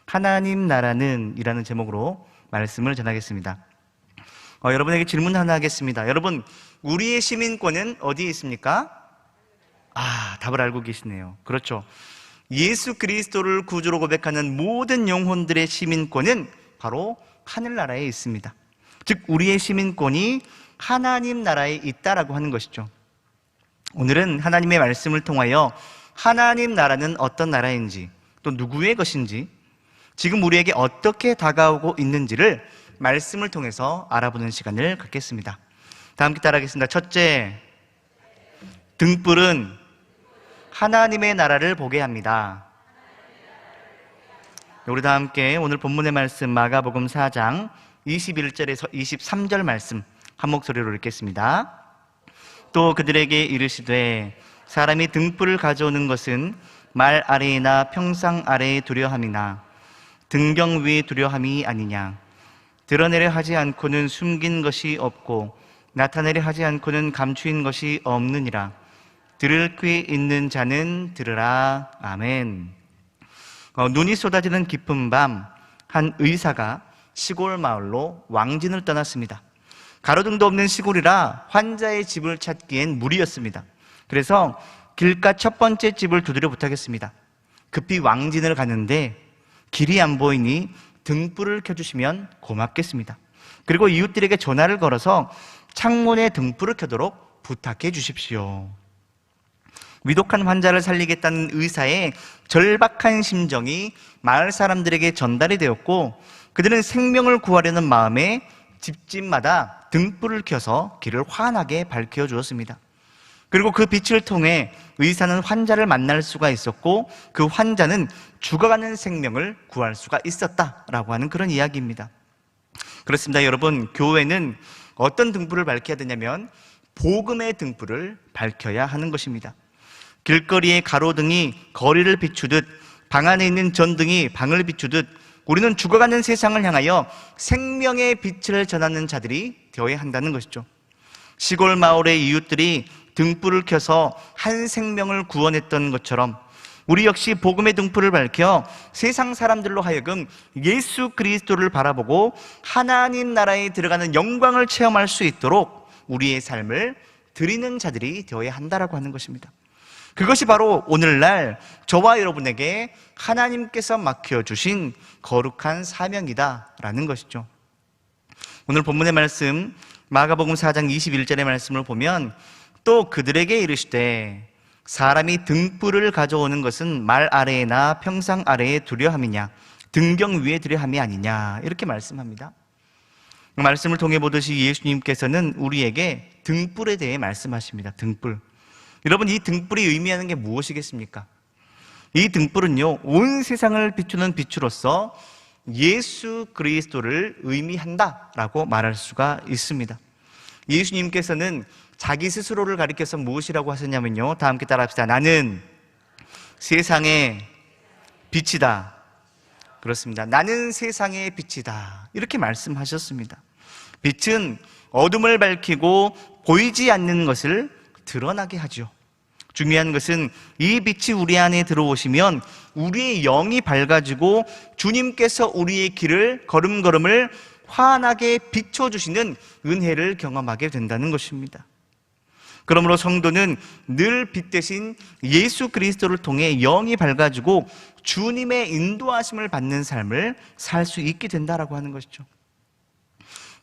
하나님 나라는 이라는 제목으로 말씀을 전하겠습니다. 여러분에게 질문 하나 하겠습니다. 여러분, 우리의 시민권은 어디에 있습니까? 답을 알고 계시네요. 그렇죠. 예수 그리스도를 구주로 고백하는 모든 영혼들의 시민권은 바로 하늘나라에 있습니다. 즉 우리의 시민권이 하나님 나라에 있다라고 하는 것이죠. 오늘은 하나님의 말씀을 통하여 하나님 나라는 어떤 나라인지, 또 누구의 것인지, 지금 우리에게 어떻게 다가오고 있는지를 말씀을 통해서 알아보는 시간을 갖겠습니다. 다 함께 따라하겠습니다. 첫째, 등불은 하나님의 나라를 보게 합니다. 우리 다 함께 오늘 본문의 말씀 마가복음 4장 21절에서 23절 말씀 한 목소리로 읽겠습니다. 또 그들에게 이르시되 사람이 등불을 가져오는 것은 말 아래나 평상 아래에 두려 함이나 등경 위에 두려 함이 아니냐. 드러내려 하지 않고는 숨긴 것이 없고 나타내려 하지 않고는 감추인 것이 없느니라. 들을 귀 있는 자는 들으라. 아멘. 눈이 쏟아지는 깊은 밤, 한 의사가 시골 마을로 왕진을 떠났습니다. 가로등도 없는 시골이라 환자의 집을 찾기엔 무리였습니다. 그래서 길가 첫 번째 집을 두드려 부탁했습니다. 급히 왕진을 가는데 길이 안 보이니 등불을 켜주시면 고맙겠습니다. 그리고 이웃들에게 전화를 걸어서 창문에 등불을 켜도록 부탁해 주십시오. 위독한 환자를 살리겠다는 의사의 절박한 심정이 마을 사람들에게 전달이 되었고, 그들은 생명을 구하려는 마음에 집집마다 등불을 켜서 길을 환하게 밝혀 주었습니다. 그리고 그 빛을 통해 의사는 환자를 만날 수가 있었고, 그 환자는 죽어가는 생명을 구할 수가 있었다라고 하는 그런 이야기입니다. 그렇습니다. 여러분, 교회는 어떤 등불을 밝혀야 되냐면 복음의 등불을 밝혀야 하는 것입니다. 길거리의 가로등이 거리를 비추듯, 방 안에 있는 전등이 방을 비추듯, 우리는 죽어가는 세상을 향하여 생명의 빛을 전하는 자들이 되어야 한다는 것이죠. 시골 마을의 이웃들이 등불을 켜서 한 생명을 구원했던 것처럼 우리 역시 복음의 등불을 밝혀 세상 사람들로 하여금 예수 그리스도를 바라보고 하나님 나라에 들어가는 영광을 체험할 수 있도록 우리의 삶을 드리는 자들이 되어야 한다라고 하는 것입니다. 그것이 바로 오늘날 저와 여러분에게 하나님께서 맡겨주신 거룩한 사명이다라는 것이죠. 오늘 본문의 말씀 마가복음 4장 21절의 말씀을 보면 또 그들에게 이르시되 사람이 등불을 가져오는 것은 말 아래나 평상 아래에 두려 함이냐 등경 위에 두려 함이 아니냐, 이렇게 말씀합니다. 말씀을 통해 보듯이 예수님께서는 우리에게 등불에 대해 말씀하십니다. 등불. 여러분, 이 등불이 의미하는 게 무엇이겠습니까? 이 등불은요, 온 세상을 비추는 빛으로서 예수 그리스도를 의미한다라고 말할 수가 있습니다. 예수님께서는 자기 스스로를 가리켜서 무엇이라고 하셨냐면요, 다 함께 따라합시다. 나는 세상의 빛이다. 그렇습니다. 나는 세상의 빛이다. 이렇게 말씀하셨습니다. 빛은 어둠을 밝히고 보이지 않는 것을 드러나게 하죠. 중요한 것은 이 빛이 우리 안에 들어오시면 우리의 영이 밝아지고 주님께서 우리의 길을 걸음걸음을 환하게 비춰주시는 은혜를 경험하게 된다는 것입니다. 그러므로 성도는 늘 빛 대신 예수 그리스도를 통해 영이 밝아지고 주님의 인도하심을 받는 삶을 살 수 있게 된다라고 하는 것이죠.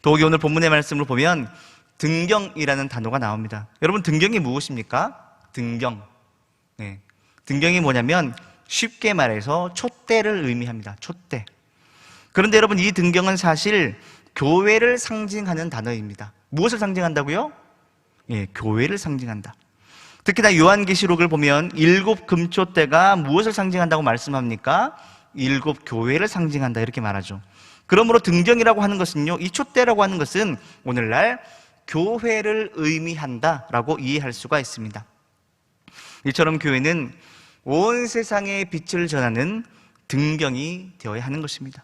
더욱이 오늘 본문의 말씀을 보면 등경이라는 단어가 나옵니다. 여러분, 등경이 무엇입니까? 등경. 등경이 뭐냐면 쉽게 말해서 촛대를 의미합니다. 촛대. 그런데 여러분, 이 등경은 사실 교회를 상징하는 단어입니다. 무엇을 상징한다고요? 교회를 상징한다. 특히나 요한계시록을 보면 7 금촛대가 무엇을 상징한다고 말씀합니까? 7 교회를 상징한다, 이렇게 말하죠. 그러므로 등경이라고 하는 것은요, 이 촛대라고 하는 것은 오늘날 교회를 의미한다라고 이해할 수가 있습니다. 이처럼 교회는 온 세상에 빛을 전하는 등경이 되어야 하는 것입니다.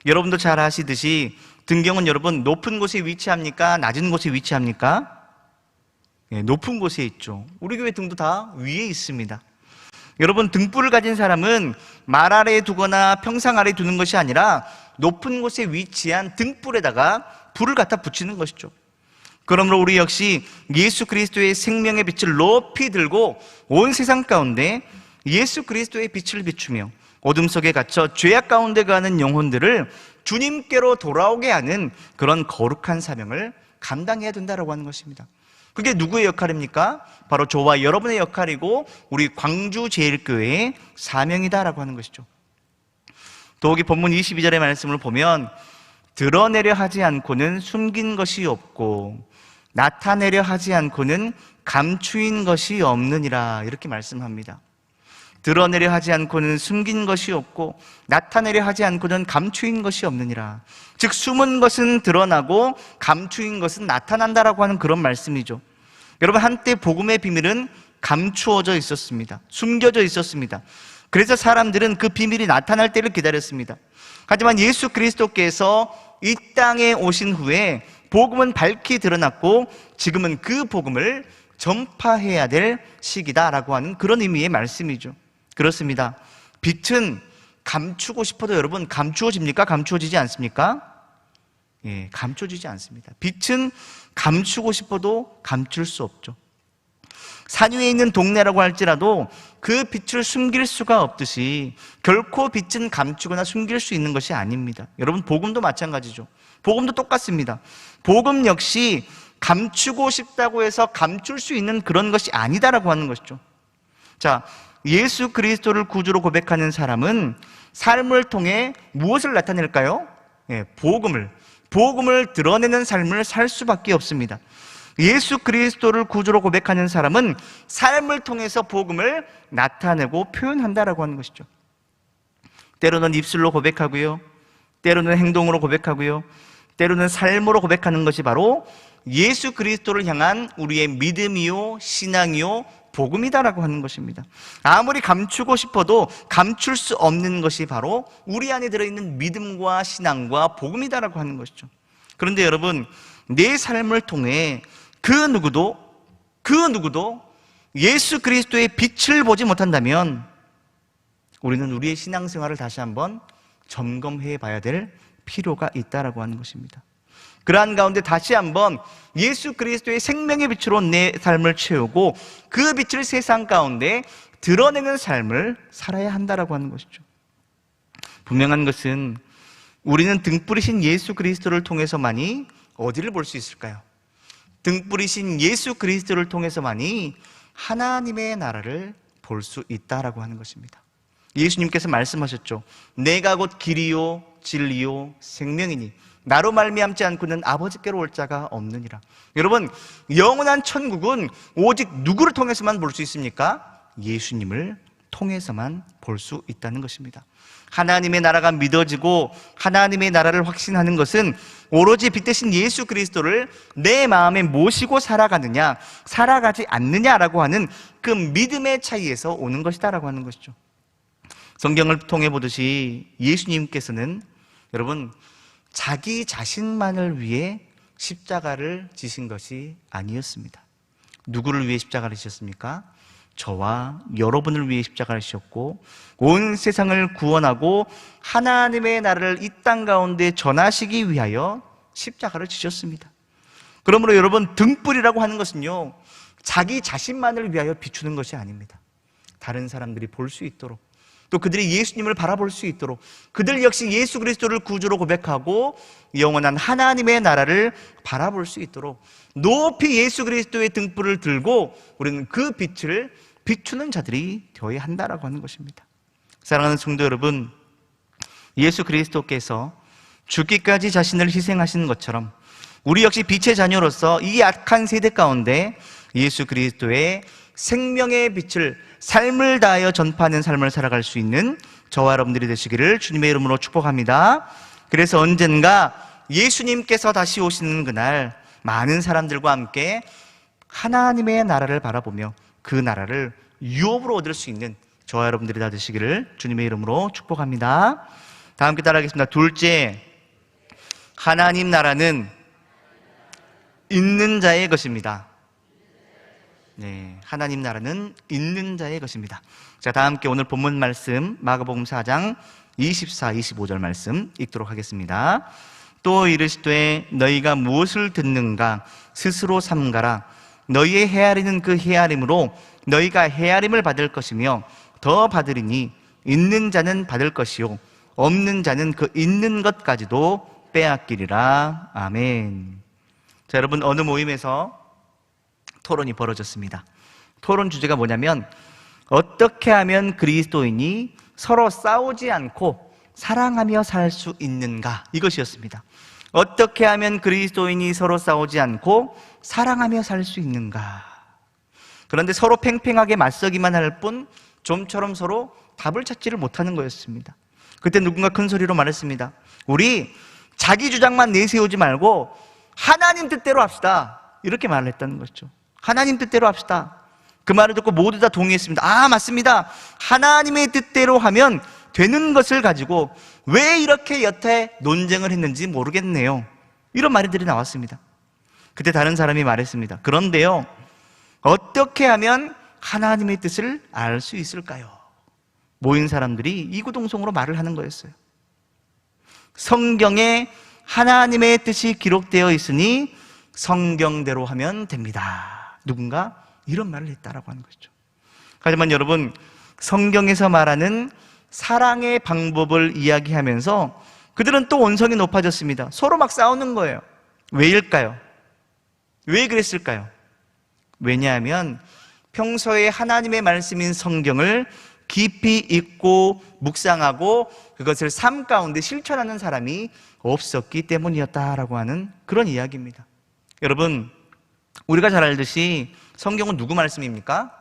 여러분도 잘 아시듯이 등경은 여러분 높은 곳에 위치합니까? 낮은 곳에 위치합니까? 높은 곳에 있죠. 우리 교회 등도 다 위에 있습니다. 여러분, 등불을 가진 사람은 말 아래에 두거나 평상 아래에 두는 것이 아니라 높은 곳에 위치한 등불에다가 불을 갖다 붙이는 것이죠. 그러므로 우리 역시 예수 그리스도의 생명의 빛을 높이 들고 온 세상 가운데 예수 그리스도의 빛을 비추며 어둠 속에 갇혀 죄악 가운데 가는 영혼들을 주님께로 돌아오게 하는 그런 거룩한 사명을 감당해야 된다고 하는 것입니다. 그게 누구의 역할입니까? 바로 저와 여러분의 역할이고 우리 광주제일교회의 사명이다라고 하는 것이죠. 더욱이 본문 22절의 말씀을 보면 드러내려 하지 않고는 숨긴 것이 없고 나타내려 하지 않고는 감추인 것이 없느니라, 이렇게 말씀합니다. 드러내려 하지 않고는 숨긴 것이 없고 나타내려 하지 않고는 감추인 것이 없느니라. 즉 숨은 것은 드러나고 감추인 것은 나타난다라고 하는 그런 말씀이죠. 여러분, 한때 복음의 비밀은 감추어져 있었습니다. 숨겨져 있었습니다. 그래서 사람들은 그 비밀이 나타날 때를 기다렸습니다. 하지만 예수 그리스도께서 이 땅에 오신 후에 복음은 밝히 드러났고 지금은 그 복음을 전파해야 될 시기다라고 하는 그런 의미의 말씀이죠. 그렇습니다. 빛은 감추고 싶어도 여러분 감추어집니까? 감추어지지 않습니까? 예, 감춰지지 않습니다. 빛은 감추고 싶어도 감출 수 없죠. 산 위에 있는 동네라고 할지라도 그 빛을 숨길 수가 없듯이 결코 빛은 감추거나 숨길 수 있는 것이 아닙니다. 여러분, 복음도 마찬가지죠. 복음도 똑같습니다. 복음 역시 감추고 싶다고 해서 감출 수 있는 그런 것이 아니다라고 하는 것이죠. 자, 예수 그리스도를 구주로 고백하는 사람은 삶을 통해 무엇을 나타낼까요? 예, 복음을 드러내는 삶을 살 수밖에 없습니다. 예수 그리스도를 구주로 고백하는 사람은 삶을 통해서 복음을 나타내고 표현한다라고 하는 것이죠. 때로는 입술로 고백하고요, 때로는 행동으로 고백하고요, 때로는 삶으로 고백하는 것이 바로 예수 그리스도를 향한 우리의 믿음이요 신앙이요 복음이다라고 하는 것입니다. 아무리 감추고 싶어도 감출 수 없는 것이 바로 우리 안에 들어있는 믿음과 신앙과 복음이다라고 하는 것이죠. 그런데 여러분, 내 삶을 통해 그 누구도 예수 그리스도의 빛을 보지 못한다면 우리는 우리의 신앙생활을 다시 한번 점검해 봐야 될 필요가 있다라고 하는 것입니다. 그러한 가운데 다시 한번 예수 그리스도의 생명의 빛으로 내 삶을 채우고 그 빛을 세상 가운데 드러내는 삶을 살아야 한다라고 하는 것이죠. 분명한 것은 우리는 등불이신 예수 그리스도를 통해서만이 어디를 볼 수 있을까요? 등불이신 예수 그리스도를 통해서만이 하나님의 나라를 볼 수 있다라고 하는 것입니다. 예수님께서 말씀하셨죠. 내가 곧 길이요 진리요 생명이니 나로 말미암지 않고는 아버지께로 올 자가 없느니라. 여러분, 영원한 천국은 오직 누구를 통해서만 볼 수 있습니까? 예수님을 통해서만 볼 수 있다는 것입니다. 하나님의 나라가 믿어지고 하나님의 나라를 확신하는 것은 오로지 빛 대신 예수 그리스도를 내 마음에 모시고 살아가느냐 살아가지 않느냐라고 하는 그 믿음의 차이에서 오는 것이다라고 하는 것이죠. 성경을 통해 보듯이 예수님께서는 여러분 자기 자신만을 위해 십자가를 지신 것이 아니었습니다. 누구를 위해 십자가를 지셨습니까? 저와 여러분을 위해 십자가를 지셨고 온 세상을 구원하고 하나님의 나라를 이 땅 가운데 전하시기 위하여 십자가를 지셨습니다. 그러므로 여러분, 등불이라고 하는 것은요 자기 자신만을 위하여 비추는 것이 아닙니다. 다른 사람들이 볼 수 있도록, 또 그들이 예수님을 바라볼 수 있도록, 그들 역시 예수 그리스도를 구주로 고백하고 영원한 하나님의 나라를 바라볼 수 있도록 높이 예수 그리스도의 등불을 들고 우리는 그 빛을 비추는 자들이 되어야 한다라고 하는 것입니다. 사랑하는 성도 여러분, 예수 그리스도께서 죽기까지 자신을 희생하시는 것처럼 우리 역시 빛의 자녀로서 이 악한 세대 가운데 예수 그리스도의 생명의 빛을 삶을 다하여 전파하는 삶을 살아갈 수 있는 저와 여러분들이 되시기를 주님의 이름으로 축복합니다. 그래서 언젠가 예수님께서 다시 오시는 그날 많은 사람들과 함께 하나님의 나라를 바라보며 그 나라를 유업으로 얻을 수 있는 저와 여러분들이 다 되시기를 주님의 이름으로 축복합니다. 다 함께 따라하겠습니다. 둘째, 하나님 나라는 있는 자의 것입니다. 네, 하나님 나라는 있는 자의 것입니다. 자, 다 함께 오늘 본문 말씀 마가복음 4장 24, 25절 말씀 읽도록 하겠습니다. 또 이르시되 너희가 무엇을 듣는가 스스로 삼가라. 너희의 헤아리는 그 헤아림으로 너희가 헤아림을 받을 것이며 더 받으리니 있는 자는 받을 것이요 없는 자는 그 있는 것까지도 빼앗기리라. 아멘. 자, 여러분, 어느 모임에서 토론이 벌어졌습니다. 토론 주제가 뭐냐면 어떻게 하면 그리스도인이 서로 싸우지 않고 사랑하며 살 수 있는가, 이것이었습니다. 어떻게 하면 그리스도인이 서로 싸우지 않고 사랑하며 살 수 있는가. 그런데 서로 팽팽하게 맞서기만 할 뿐 좀처럼 서로 답을 찾지를 못하는 거였습니다. 그때 누군가 큰 소리로 말했습니다. 우리 자기 주장만 내세우지 말고 하나님 뜻대로 합시다. 이렇게 말을 했다는 거죠. 하나님 뜻대로 합시다. 그 말을 듣고 모두 다 동의했습니다. 아, 맞습니다. 하나님의 뜻대로 하면 되는 것을 가지고 왜 이렇게 여태 논쟁을 했는지 모르겠네요. 이런 말들이 나왔습니다. 그때 다른 사람이 말했습니다. 그런데요, 어떻게 하면 하나님의 뜻을 알 수 있을까요? 모인 사람들이 이구동성으로 말을 하는 거였어요. 성경에 하나님의 뜻이 기록되어 있으니 성경대로 하면 됩니다. 누군가 이런 말을 했다라고 하는 것이죠. 하지만 여러분, 성경에서 말하는 사랑의 방법을 이야기하면서 그들은 또 언성이 높아졌습니다. 서로 막 싸우는 거예요. 왜일까요? 왜 그랬을까요? 왜냐하면 평소에 하나님의 말씀인 성경을 깊이 읽고 묵상하고 그것을 삶 가운데 실천하는 사람이 없었기 때문이었다라고 하는 그런 이야기입니다. 여러분, 우리가 잘 알듯이 성경은 누구 말씀입니까?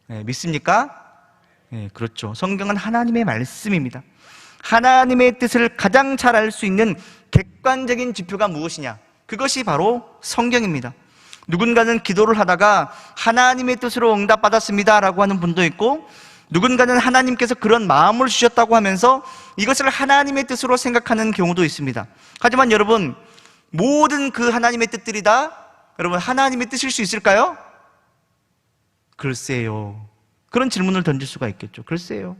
네, 믿습니까? 네, 그렇죠. 성경은 하나님의 말씀입니다. 하나님의 뜻을 가장 잘 알 수 있는 객관적인 지표가 무엇이냐? 그것이 바로 성경입니다. 누군가는 기도를 하다가 하나님의 뜻으로 응답받았습니다 라고 하는 분도 있고, 누군가는 하나님께서 그런 마음을 주셨다고 하면서 이것을 하나님의 뜻으로 생각하는 경우도 있습니다. 하지만 여러분, 모든 그 하나님의 뜻들이 다 여러분 하나님의 뜻일 수 있을까요? 글쎄요. 그런 질문을 던질 수가 있겠죠. 글쎄요.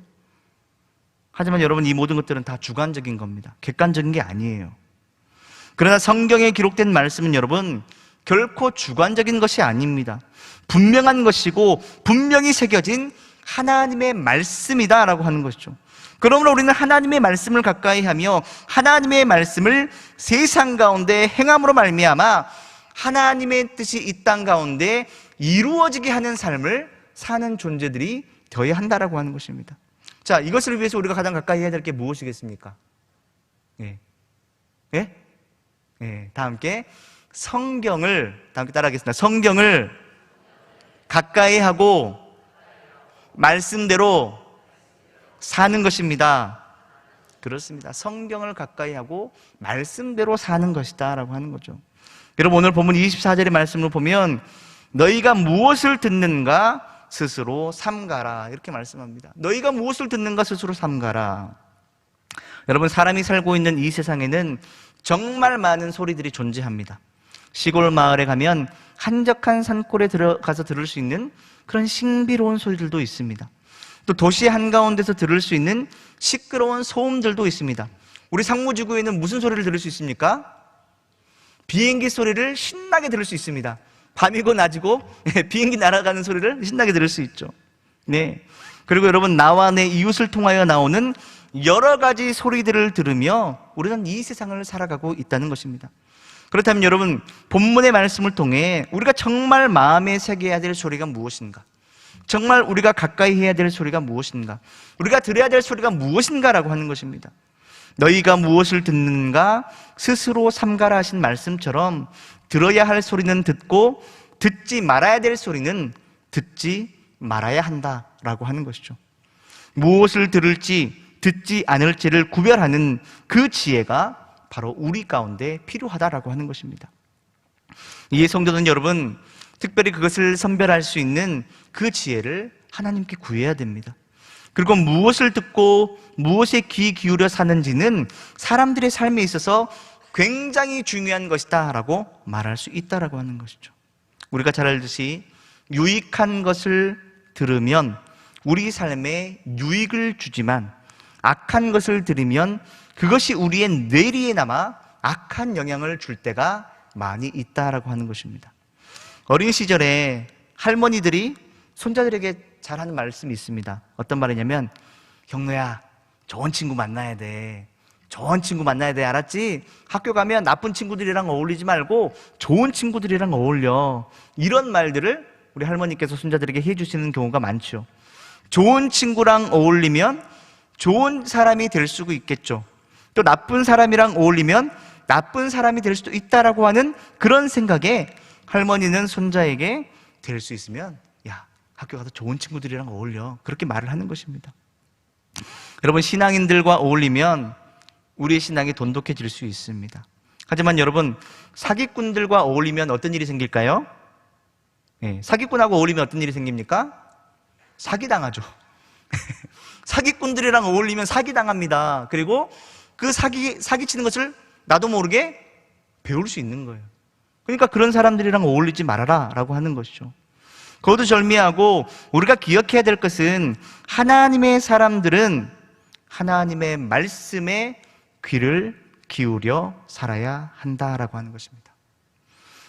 하지만 여러분, 이 모든 것들은 다 주관적인 겁니다. 객관적인 게 아니에요. 그러나 성경에 기록된 말씀은 여러분 결코 주관적인 것이 아닙니다. 분명한 것이고 분명히 새겨진 하나님의 말씀이다라고 하는 것이죠. 그러므로 우리는 하나님의 말씀을 가까이 하며 하나님의 말씀을 세상 가운데 행함으로 말미암아 하나님의 뜻이 이 땅 가운데 이루어지게 하는 삶을 사는 존재들이 되어야 한다라고 하는 것입니다. 자, 이것을 위해서 우리가 가장 가까이 해야 될 게 무엇이겠습니까? 예. 예? 예. 다 함께 성경을, 다 함께 따라하겠습니다. 성경을 가까이 하고 말씀대로 사는 것입니다. 그렇습니다. 성경을 가까이 하고 말씀대로 사는 것이다 라고 하는 거죠. 여러분, 오늘 본문 24절의 말씀을 보면 너희가 무엇을 듣는가 스스로 삼가라 이렇게 말씀합니다. 너희가 무엇을 듣는가 스스로 삼가라. 여러분, 사람이 살고 있는 이 세상에는 정말 많은 소리들이 존재합니다. 시골 마을에 가면 한적한 산골에 들어가서 들을 수 있는 그런 신비로운 소리들도 있습니다. 또 도시 한가운데서 들을 수 있는 시끄러운 소음들도 있습니다. 우리 상무지구에는 무슨 소리를 들을 수 있습니까? 비행기 소리를 신나게 들을 수 있습니다. 밤이고 낮이고 비행기 날아가는 소리를 신나게 들을 수 있죠. 네. 그리고 여러분, 나와 내 이웃을 통하여 나오는 여러 가지 소리들을 들으며 우리는 이 세상을 살아가고 있다는 것입니다. 그렇다면 여러분, 본문의 말씀을 통해 우리가 정말 마음에 새겨야 될 소리가 무엇인가? 정말 우리가 가까이 해야 될 소리가 무엇인가? 우리가 들어야 될 소리가 무엇인가라고 하는 것입니다. 너희가 무엇을 듣는가 스스로 삼가라 하신 말씀처럼 들어야 할 소리는 듣고 듣지 말아야 될 소리는 듣지 말아야 한다라고 하는 것이죠. 무엇을 들을지 듣지 않을지를 구별하는 그 지혜가 바로 우리 가운데 필요하다라고 하는 것입니다. 이에 성도는 여러분, 특별히 그것을 선별할 수 있는 그 지혜를 하나님께 구해야 됩니다. 그리고 무엇을 듣고 무엇에 귀 기울여 사는지는 사람들의 삶에 있어서 굉장히 중요한 것이다 라고 말할 수 있다라고 하는 것이죠. 우리가 잘 알듯이 유익한 것을 들으면 우리 삶에 유익을 주지만 악한 것을 들으면 그것이 우리의 뇌리에 남아 악한 영향을 줄 때가 많이 있다라고 하는 것입니다. 어린 시절에 할머니들이 손자들에게 잘하는 말씀이 있습니다. 어떤 말이냐면, 경로야, 좋은 친구 만나야 돼. 좋은 친구 만나야 돼. 알았지? 학교 가면 나쁜 친구들이랑 어울리지 말고 좋은 친구들이랑 어울려. 이런 말들을 우리 할머니께서 손자들에게 해주시는 경우가 많죠. 좋은 친구랑 어울리면 좋은 사람이 될 수가 있겠죠. 또 나쁜 사람이랑 어울리면 나쁜 사람이 될 수도 있다라고 하는 그런 생각에 할머니는 손자에게 될 수 있으면, 야, 학교 가서 좋은 친구들이랑 어울려. 그렇게 말을 하는 것입니다. 여러분, 신앙인들과 어울리면 우리의 신앙이 돈독해질 수 있습니다. 하지만 여러분, 사기꾼들과 어울리면 어떤 일이 생길까요? 사기꾼하고 어울리면 어떤 일이 생깁니까? 사기당하죠. 사기꾼들이랑 어울리면 사기당합니다. 그리고 그 사기치는 것을 나도 모르게 배울 수 있는 거예요. 그러니까 그런 사람들이랑 어울리지 말아라 라고 하는 것이죠. 거두절미하고 우리가 기억해야 될 것은, 하나님의 사람들은 하나님의 말씀에 귀를 기울여 살아야 한다라고 하는 것입니다.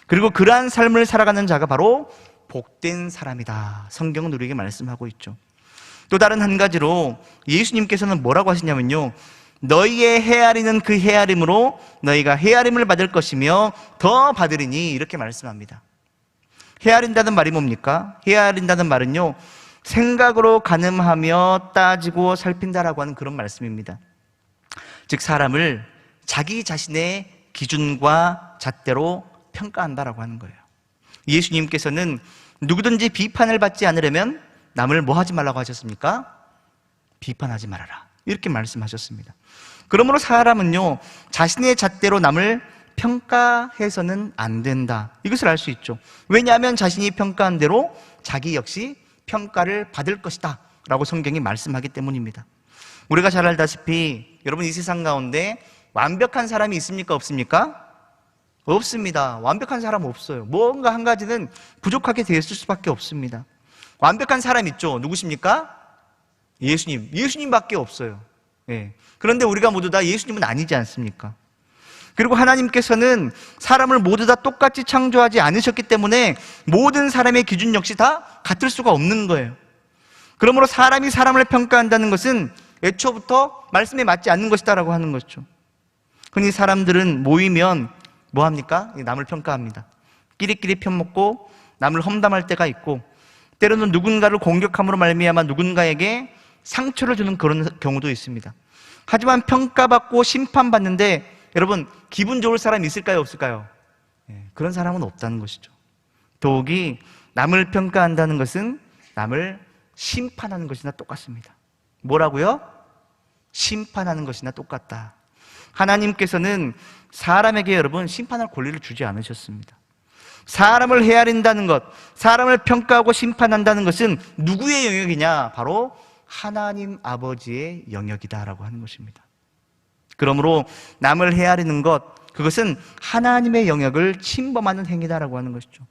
그리고 그러한 삶을 살아가는 자가 바로 복된 사람이다, 성경은 우리에게 말씀하고 있죠. 또 다른 한 가지로 예수님께서는 뭐라고 하시냐면요, 너희의 헤아리는 그 헤아림으로 너희가 헤아림을 받을 것이며 더 받으리니, 이렇게 말씀합니다. 헤아린다는 말이 뭡니까? 헤아린다는 말은요, 생각으로 가늠하며 따지고 살핀다라고 하는 그런 말씀입니다. 즉, 사람을 자기 자신의 기준과 잣대로 평가한다라고 하는 거예요. 예수님께서는 누구든지 비판을 받지 않으려면 남을 뭐 하지 말라고 하셨습니까? 비판하지 말아라, 이렇게 말씀하셨습니다. 그러므로 사람은요, 자신의 잣대로 남을 평가해서는 안 된다, 이것을 알 수 있죠. 왜냐하면 자신이 평가한 대로 자기 역시 평가를 받을 것이다 라고 성경이 말씀하기 때문입니다. 우리가 잘 알다시피 여러분, 이 세상 가운데 완벽한 사람이 있습니까? 없습니까? 없습니다. 완벽한 사람 없어요. 뭔가 한 가지는 부족하게 되었을 수밖에 없습니다. 완벽한 사람 있죠. 누구십니까? 예수님밖에 없어요. 그런데 우리가 모두 다 예수님은 아니지 않습니까? 그리고 하나님께서는 사람을 모두 다 똑같이 창조하지 않으셨기 때문에 모든 사람의 기준 역시 다 같을 수가 없는 거예요. 그러므로 사람이 사람을 평가한다는 것은 애초부터 말씀에 맞지 않는 것이다라고 하는 거죠. 흔히 사람들은 모이면 뭐 합니까? 남을 평가합니다. 끼리끼리 편먹고 남을 험담할 때가 있고, 때로는 누군가를 공격함으로 말미암아 누군가에게 상처를 주는 그런 경우도 있습니다. 하지만 평가받고 심판받는데 여러분, 기분 좋을 사람이 있을까요? 없을까요? 그런 사람은 없다는 것이죠. 더욱이 남을 평가한다는 것은 남을 심판하는 것이나 똑같습니다. 뭐라고요? 심판하는 것이나 똑같다. 하나님께서는 사람에게 여러분 심판할 권리를 주지 않으셨습니다. 사람을 헤아린다는 것, 사람을 평가하고 심판한다는 것은 누구의 영역이냐? 바로 하나님 아버지의 영역이다라고 하는 것입니다. 그러므로 남을 헤아리는 것, 그것은 하나님의 영역을 침범하는 행위다라고 하는 것이죠.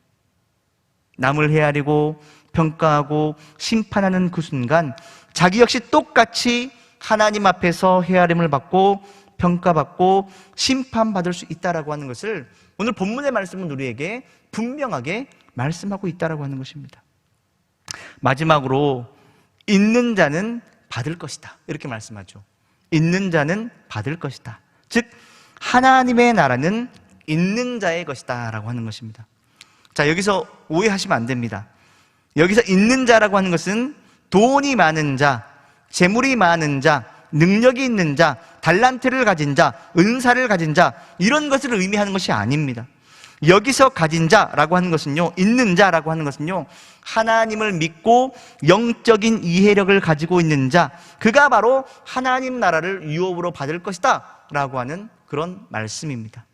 남을 헤아리고 평가하고 심판하는 그 순간 자기 역시 똑같이 하나님 앞에서 헤아림을 받고 평가받고 심판받을 수 있다라고 하는 것을 오늘 본문의 말씀은 우리에게 분명하게 말씀하고 있다라고 하는 것입니다. 마지막으로 있는 자는 받을 것이다, 이렇게 말씀하죠. 있는 자는 받을 것이다. 즉 하나님의 나라는 있는 자의 것이다 라고 하는 것입니다. 자, 여기서 오해하시면 안 됩니다. 여기서 있는 자라고 하는 것은 돈이 많은 자, 재물이 많은 자, 능력이 있는 자, 달란트를 가진 자, 은사를 가진 자, 이런 것을 의미하는 것이 아닙니다. 여기서 가진 자라고 하는 것은요, 있는 자라고 하는 것은요, 하나님을 믿고 영적인 이해력을 가지고 있는 자, 그가 바로 하나님 나라를 유업으로 받을 것이다 라고 하는 그런 말씀입니다.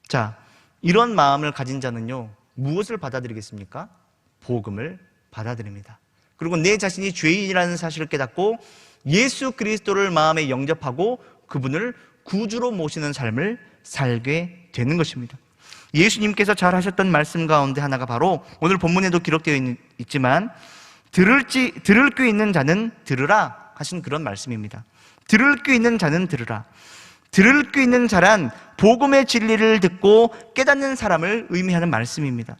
자, 이런 마음을 가진 자는요, 무엇을 받아들이겠습니까? 복음을 받아들입니다. 그리고 내 자신이 죄인이라는 사실을 깨닫고 예수 그리스도를 마음에 영접하고 그분을 구주로 모시는 삶을 살게 되는 것입니다. 예수님께서 잘 하셨던 말씀 가운데 하나가 바로 오늘 본문에도 기록되어 있지만 들을 귀 있는 자는 들으라 하신 그런 말씀입니다. 들을 귀 있는 자는 들으라. 들을 귀 있는 자란 복음의 진리를 듣고 깨닫는 사람을 의미하는 말씀입니다.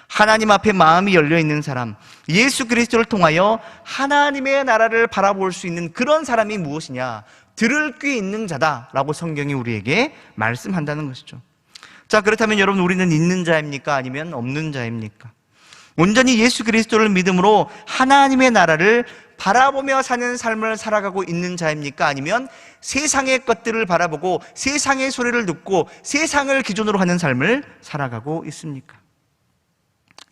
하나님 앞에 마음이 열려 있는 사람, 예수 그리스도를 통하여 하나님의 나라를 바라볼 수 있는 그런 사람이 무엇이냐? 들을 귀 있는 자다라고 성경이 우리에게 말씀한다는 것이죠. 자, 그렇다면 여러분, 우리는 있는 자입니까? 아니면 없는 자입니까? 온전히 예수 그리스도를 믿음으로 하나님의 나라를 바라보며 사는 삶을 살아가고 있는 자입니까? 아니면 세상의 것들을 바라보고 세상의 소리를 듣고 세상을 기준으로 하는 삶을 살아가고 있습니까?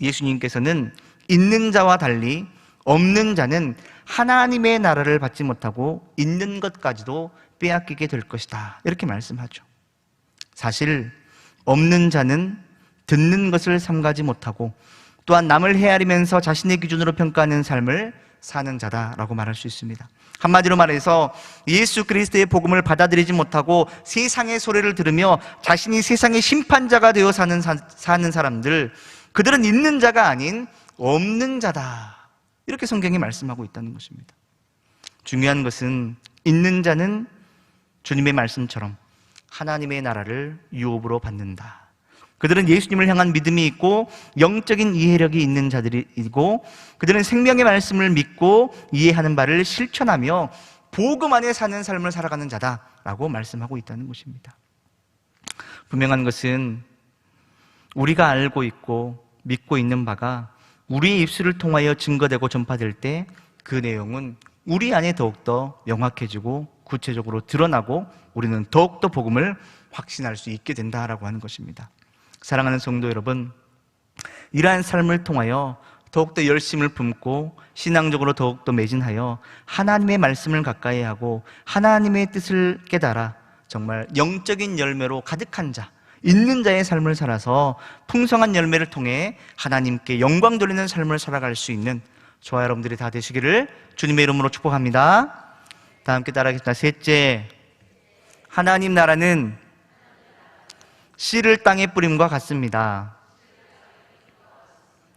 예수님께서는 있는 자와 달리 없는 자는 하나님의 나라를 받지 못하고 있는 것까지도 빼앗기게 될 것이다, 이렇게 말씀하죠. 사실 없는 자는 듣는 것을 삼가지 못하고 또한 남을 헤아리면서 자신의 기준으로 평가하는 삶을 사는 자다라고 말할 수 있습니다. 한마디로 말해서 예수 그리스도의 복음을 받아들이지 못하고 세상의 소리를 들으며 자신이 세상의 심판자가 되어 사는 사람들, 그들은 있는 자가 아닌 없는 자다, 이렇게 성경이 말씀하고 있다는 것입니다. 중요한 것은 있는 자는 주님의 말씀처럼 하나님의 나라를 유업으로 받는다. 그들은 예수님을 향한 믿음이 있고 영적인 이해력이 있는 자들이고 그들은 생명의 말씀을 믿고 이해하는 바를 실천하며 복음 안에 사는 삶을 살아가는 자다라고 말씀하고 있다는 것입니다. 분명한 것은 우리가 알고 있고 믿고 있는 바가 우리의 입술을 통하여 증거되고 전파될 때 그 내용은 우리 안에 더욱더 명확해지고 구체적으로 드러나고 우리는 더욱더 복음을 확신할 수 있게 된다라고 하는 것입니다. 사랑하는 성도 여러분, 이러한 삶을 통하여 더욱더 열심을 품고 신앙적으로 더욱더 매진하여 하나님의 말씀을 가까이 하고 하나님의 뜻을 깨달아 정말 영적인 열매로 가득한 자, 있는 자의 삶을 살아서 풍성한 열매를 통해 하나님께 영광 돌리는 삶을 살아갈 수 있는 저와 여러분들이 다 되시기를 주님의 이름으로 축복합니다. 다 함께 따라하겠습니다. 셋째, 하나님 나라는 씨를 땅에 뿌림과 같습니다.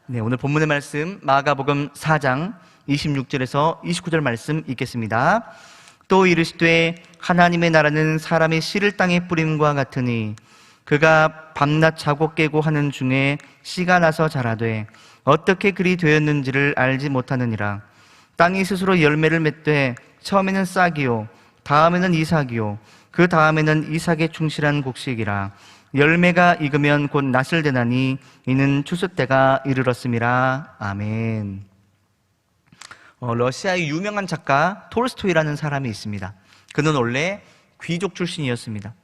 네, 오늘 본문의 말씀 마가복음 4장 26절에서 29절 말씀 읽겠습니다. 또 이르시되 하나님의 나라는 사람의 씨를 땅에 뿌림과 같으니 그가 밤낮 자고 깨고 하는 중에 씨가 나서 자라되 어떻게 그리 되었는지를 알지 못하느니라. 땅이 스스로 열매를 맺되 처음에는 싹이요 다음에는 이삭이요 그 다음에는 이삭의 충실한 곡식이라. 열매가 익으면 곧 낫을 되나니 이는 추수 때가 이르렀음이라. 아멘. 러시아의 유명한 작가 톨스토이라는 사람이 있습니다. 그는 원래 귀족 출신이었습니다.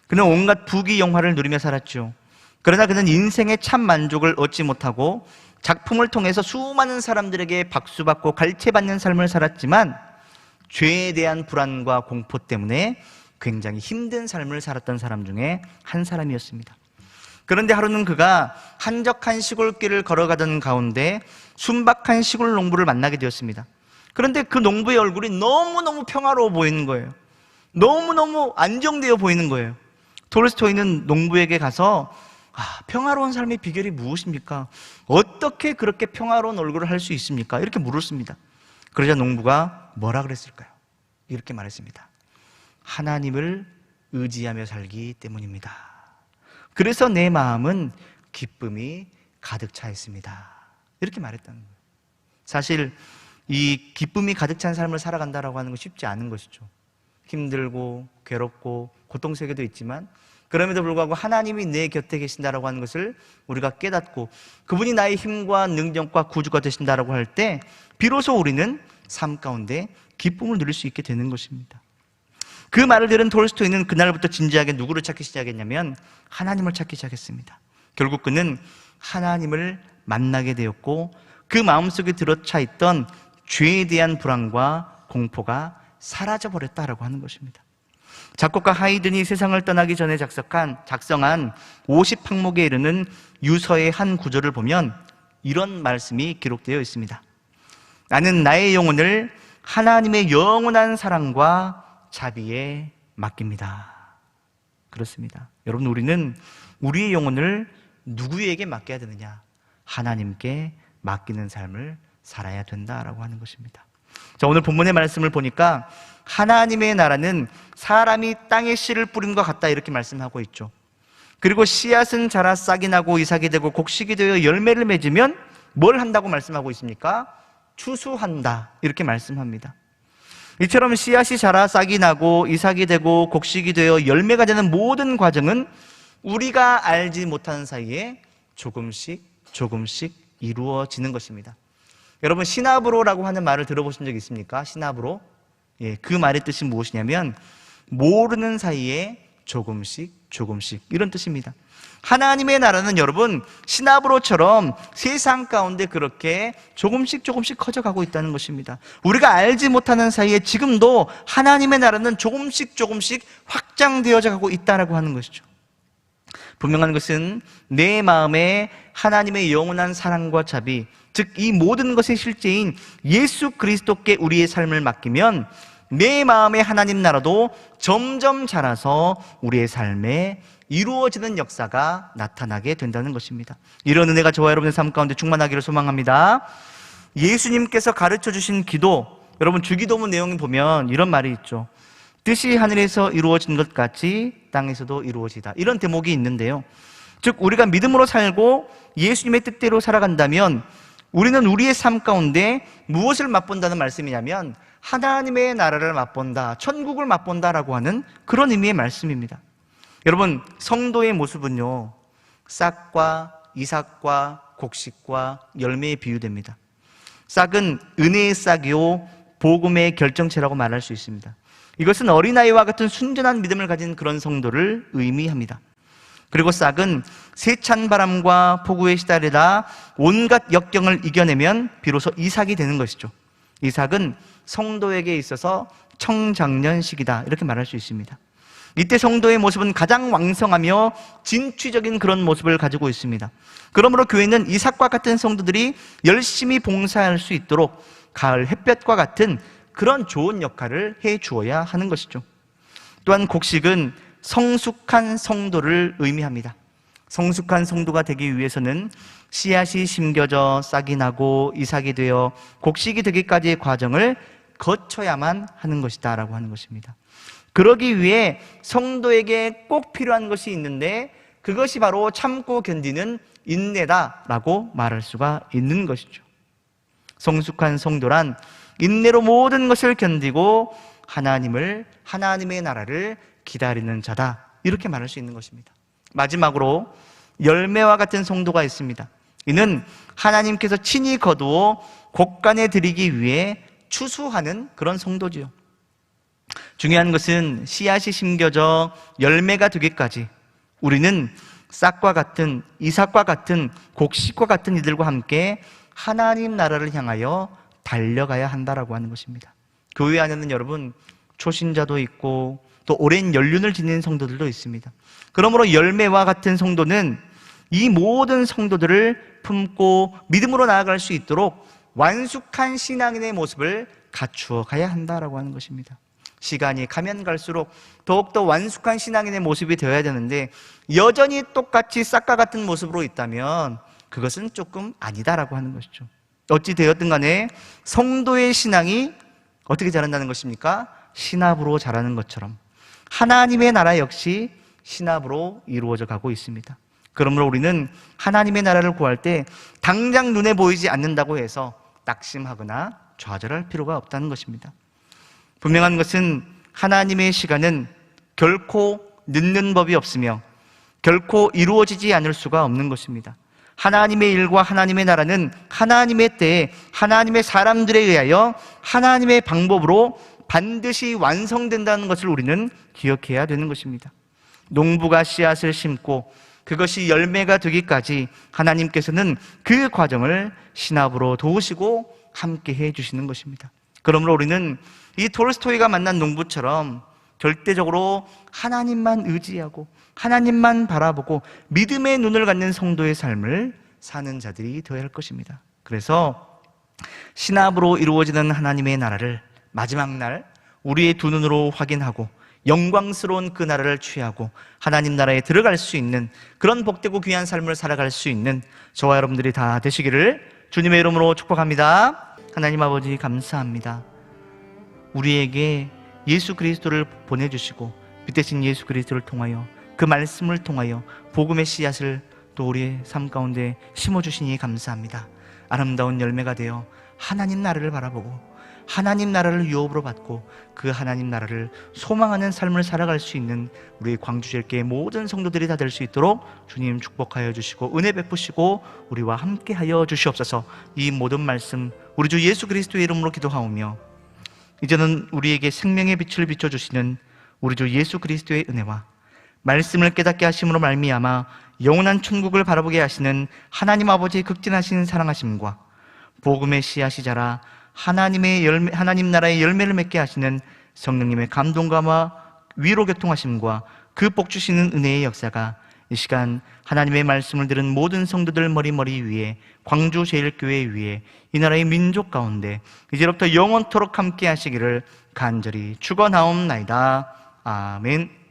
그는 온갖 부귀 영화를 누리며 살았죠. 그러나 그는 인생의 참 만족을 얻지 못하고 작품을 통해서 수많은 사람들에게 박수받고 갈채받는 삶을 살았지만 죄에 대한 불안과 공포 때문에 굉장히 힘든 삶을 살았던 사람 중에 한 사람이었습니다. 그런데 하루는 그가 한적한 시골길을 걸어가던 가운데 순박한 시골 농부를 만나게 되었습니다. 그런데 그 농부의 얼굴이 너무너무 평화로워 보이는 거예요. 너무너무 안정되어 보이는 거예요. 톨스토이는 농부에게 가서 평화로운 삶의 비결이 무엇입니까? 어떻게 그렇게 평화로운 얼굴을 할 수 있습니까? 이렇게 물었습니다. 그러자 농부가 뭐라 그랬을까요? 이렇게 말했습니다. 하나님을 의지하며 살기 때문입니다. 그래서 내 마음은 기쁨이 가득 차 있습니다. 이렇게 말했다는 거예요. 사실 이 기쁨이 가득 찬 삶을 살아간다라고 하는 건 쉽지 않은 것이죠. 힘들고 괴롭고 고통스럽게도 있지만 그럼에도 불구하고 하나님이 내 곁에 계신다라고 하는 것을 우리가 깨닫고 그분이 나의 힘과 능력과 구주가 되신다라고 할 때 비로소 우리는 삶 가운데 기쁨을 누릴 수 있게 되는 것입니다. 그 말을 들은 톨스토이는 그날부터 진지하게 누구를 찾기 시작했냐면 하나님을 찾기 시작했습니다. 결국 그는 하나님을 만나게 되었고 그 마음속에 들어차 있던 죄에 대한 불안과 공포가 사라져버렸다라고 하는 것입니다. 작곡가 하이든이 세상을 떠나기 전에 작성한 50항목에 이르는 유서의 한 구절을 보면 이런 말씀이 기록되어 있습니다. 나는 나의 영혼을 하나님의 영원한 사랑과 자비에 맡깁니다. 그렇습니다. 여러분, 우리는 우리의 영혼을 누구에게 맡겨야 되느냐? 하나님께 맡기는 삶을 살아야 된다라고 하는 것입니다. 자, 오늘 본문의 말씀을 보니까 하나님의 나라는 사람이 땅에 씨를 뿌린 것 같다 이렇게 말씀하고 있죠. 그리고 씨앗은 자라 싹이 나고 이삭이 되고 곡식이 되어 열매를 맺으면 뭘 한다고 말씀하고 있습니까? 추수한다 이렇게 말씀합니다. 이처럼 씨앗이 자라 싹이 나고 이삭이 되고 곡식이 되어 열매가 되는 모든 과정은 우리가 알지 못하는 사이에 조금씩 이루어지는 것입니다. 여러분, 시나브로라고 하는 말을 들어보신 적 있습니까? 시나브로. 그 말의 뜻이 무엇이냐면 모르는 사이에 조금씩 이런 뜻입니다. 하나님의 나라는 여러분 시나브로처럼 세상 가운데 그렇게 조금씩 커져가고 있다는 것입니다. 우리가 알지 못하는 사이에 지금도 하나님의 나라는 조금씩 확장되어져 가고 있다라고 하는 것이죠. 분명한 것은 내 마음에 하나님의 영원한 사랑과 자비, 즉 이 모든 것의 실제인 예수 그리스도께 우리의 삶을 맡기면 내 마음의 하나님 나라도 점점 자라서 우리의 삶에 이루어지는 역사가 나타나게 된다는 것입니다. 이런 은혜가 저와 여러분의 삶 가운데 충만하기를 소망합니다. 예수님께서 가르쳐 주신 기도, 여러분 주기도문 내용을 보면 이런 말이 있죠. 뜻이 하늘에서 이루어진 것 같이 땅에서도 이루어지다, 이런 대목이 있는데요, 즉 우리가 믿음으로 살고 예수님의 뜻대로 살아간다면 우리는 우리의 삶 가운데 무엇을 맛본다는 말씀이냐면 하나님의 나라를 맛본다, 천국을 맛본다라고 하는 그런 의미의 말씀입니다. 여러분, 성도의 모습은요 싹과 이삭과 곡식과 열매에 비유됩니다. 싹은 은혜의 싹이요 복음의 결정체라고 말할 수 있습니다. 이것은 어린아이와 같은 순전한 믿음을 가진 그런 성도를 의미합니다. 그리고 싹은 세찬 바람과 폭우에 시달리다 온갖 역경을 이겨내면 비로소 이삭이 되는 것이죠. 이삭은 성도에게 있어서 청장년식이다 이렇게 말할 수 있습니다. 이때 성도의 모습은 가장 왕성하며 진취적인 그런 모습을 가지고 있습니다. 그러므로 교회는 이삭과 같은 성도들이 열심히 봉사할 수 있도록 가을 햇볕과 같은 그런 좋은 역할을 해 주어야 하는 것이죠. 또한 곡식은 성숙한 성도를 의미합니다. 성숙한 성도가 되기 위해서는 씨앗이 심겨져 싹이 나고 이삭이 되어 곡식이 되기까지의 과정을 거쳐야만 하는 것이다 라고 하는 것입니다. 그러기 위해 성도에게 꼭 필요한 것이 있는데 그것이 바로 참고 견디는 인내다라고 말할 수가 있는 것이죠. 성숙한 성도란 인내로 모든 것을 견디고 하나님의 나라를 기다리는 자다 이렇게 말할 수 있는 것입니다. 마지막으로 열매와 같은 성도가 있습니다. 이는 하나님께서 친히 거두어 곳간에 드리기 위해 추수하는 그런 성도지요. 중요한 것은 씨앗이 심겨져 열매가 되기까지 우리는 싹과 같은 이삭과 같은 곡식과 같은 이들과 함께 하나님 나라를 향하여 달려가야 한다라고 하는 것입니다. 교회 안에는 여러분 초신자도 있고 또 오랜 연륜을 지닌 성도들도 있습니다. 그러므로 열매와 같은 성도는 이 모든 성도들을 품고 믿음으로 나아갈 수 있도록 완숙한 신앙인의 모습을 갖추어 가야 한다라고 하는 것입니다. 시간이 가면 갈수록 더욱더 완숙한 신앙인의 모습이 되어야 되는데 여전히 똑같이 싹과 같은 모습으로 있다면 그것은 조금 아니다라고 하는 것이죠. 어찌 되었든 간에 성도의 신앙이 어떻게 자란다는 것입니까? 신압으로 자라는 것처럼 하나님의 나라 역시 신압으로 이루어져 가고 있습니다. 그러므로 우리는 하나님의 나라를 구할 때 당장 눈에 보이지 않는다고 해서 낙심하거나 좌절할 필요가 없다는 것입니다. 분명한 것은 하나님의 시간은 결코 늦는 법이 없으며 결코 이루어지지 않을 수가 없는 것입니다. 하나님의 일과 하나님의 나라는 하나님의 때에 하나님의 사람들에 의하여 하나님의 방법으로 반드시 완성된다는 것을 우리는 기억해야 되는 것입니다. 농부가 씨앗을 심고 그것이 열매가 되기까지 하나님께서는 그 과정을 신압으로 도우시고 함께 해 주시는 것입니다. 그러므로 우리는 이 톨스토이가 만난 농부처럼 절대적으로 하나님만 의지하고 하나님만 바라보고 믿음의 눈을 갖는 성도의 삶을 사는 자들이 되어야 할 것입니다. 그래서 신압으로 이루어지는 하나님의 나라를 마지막 날 우리의 두 눈으로 확인하고 영광스러운 그 나라를 취하고 하나님 나라에 들어갈 수 있는 그런 복되고 귀한 삶을 살아갈 수 있는 저와 여러분들이 다 되시기를 주님의 이름으로 축복합니다. 하나님 아버지 감사합니다. 우리에게 예수 그리스도를 보내주시고 빛 대신 예수 그리스도를 통하여 그 말씀을 통하여 복음의 씨앗을 또 우리의 삶 가운데 심어주시니 감사합니다. 아름다운 열매가 되어 하나님 나라를 바라보고 하나님 나라를 유업으로 받고 그 하나님 나라를 소망하는 삶을 살아갈 수 있는 우리 광주제일교회 모든 성도들이 다 될 수 있도록 주님 축복하여 주시고 은혜 베푸시고 우리와 함께하여 주시옵소서. 이 모든 말씀 우리 주 예수 그리스도의 이름으로 기도하오며 이제는 우리에게 생명의 빛을 비춰주시는 우리 주 예수 그리스도의 은혜와 말씀을 깨닫게 하심으로 말미암아 영원한 천국을 바라보게 하시는 하나님 아버지의 극진하신 사랑하심과 복음의 씨앗이 자라 하나님 나라의 열매를 맺게 하시는 성령님의 감동감화 위로 교통하심과 그 복 주시는 은혜의 역사가 이 시간 하나님의 말씀을 들은 모든 성도들 머리 위에 광주 제일교회 위에 이 나라의 민족 가운데 이제부터 영원토록 함께 하시기를 간절히 축원하옵나이다. 아멘.